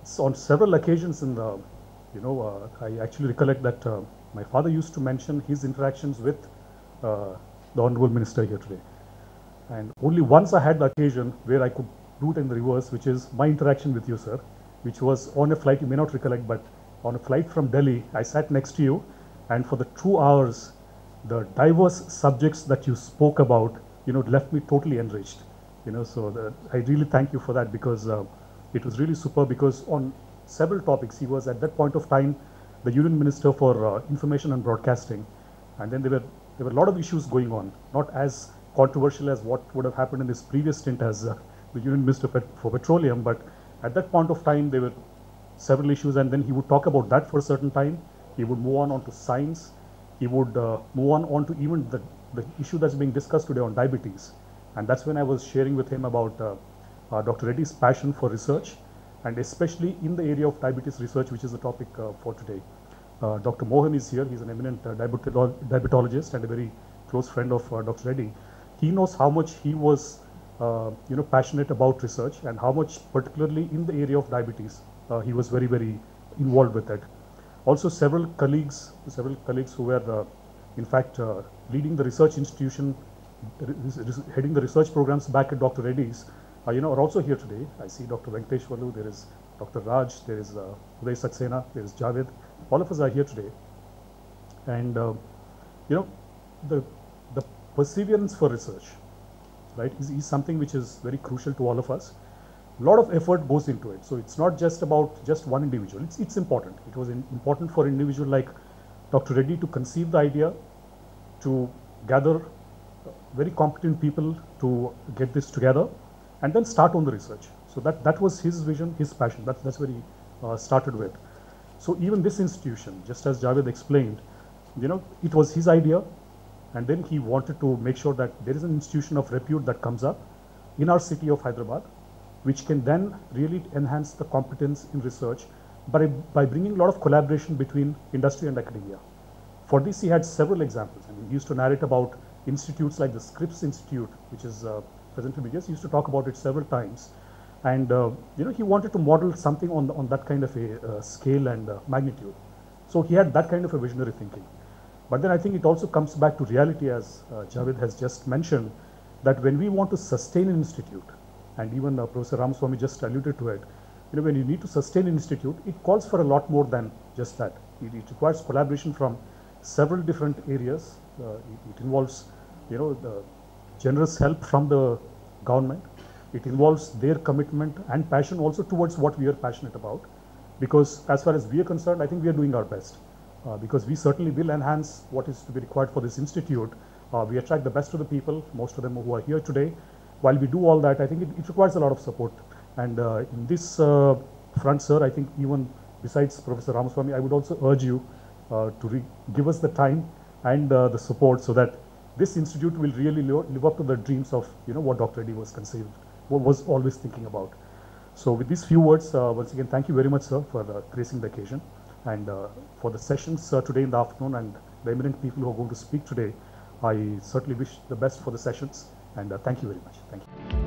So on several occasions in the, I actually recollect that my father used to mention his interactions with the Honorable Minister here today. And only once I had the occasion where I could do it in the reverse, which is my interaction with you, sir, which was on a flight, you may not recollect, but on a flight from Delhi, I sat next to you, and for the 2 hours, the diverse subjects that you spoke about, left me totally enriched. So I really thank you for that, because it was really super, because on several topics, he was at that point of time the Union Minister for Information and Broadcasting, and then there were a lot of issues going on, not as controversial as what would have happened in his previous stint as the Union Minister for Petroleum, but at that point of time there were several issues, and then he would talk about that for a certain time. He would move on to science. He would move on to even the issue that's being discussed today on diabetes, and that's when I was sharing with him about Dr. Reddy's passion for research, and especially in the area of diabetes research, which is the topic for today. Dr. Mohan is here. He's an eminent diabetologist and a very close friend of Dr. Reddy. He knows how much he was passionate about research, and how much particularly in the area of diabetes he was very, very involved with it. Also several colleagues who were in fact leading the research institution, heading the research programs back at Dr. Reddy's, are also here today. I see Dr. Venkatesh Valu, there is Dr. Raj, there is Uday Saxena, there is Javed. All of us are here today. And the perseverance for research, right, is something which is very crucial to all of us. A lot of effort goes into it. So it's not just about just one individual. It's important. It was important for an individual like Dr. Reddy to conceive the idea, to gather very competent people to get this together, and then start on the research. So that was his vision, his passion. That's where he started with. So even this institution, just as Javed explained, it was his idea, and then he wanted to make sure that there is an institution of repute that comes up in our city of Hyderabad, which can then really enhance the competence in research by bringing a lot of collaboration between industry and academia. For this, he had several examples. I mean, he used to narrate about institutes like the Scripps Institute, which is present in Vegas. He used to talk about it several times. And he wanted to model something on that kind of a scale and magnitude. So he had that kind of a visionary thinking. But then I think it also comes back to reality, as Javed has just mentioned, that when we want to sustain an institute, and even Professor Ramaswamy just alluded to it, when you need to sustain an institute, it calls for a lot more than just that. It requires collaboration from several different areas. It involves, the generous help from the government. It involves their commitment and passion also towards what we are passionate about. Because as far as we are concerned, I think we are doing our best. Because we certainly will enhance what is to be required for this institute. We attract the best of the people, most of them who are here today. While we do all that, I think it requires a lot of support. And in this front, sir, I think even besides Professor Ramaswamy, I would also urge you to give us the time and the support, so that this institute will really live up to the dreams of what Dr. Reddy was always thinking about. So with these few words, once again, thank you very much, sir, for gracing the occasion, and for the sessions today in the afternoon, and the eminent people who are going to speak today. I certainly wish the best for the sessions, and thank you very much. Thank you.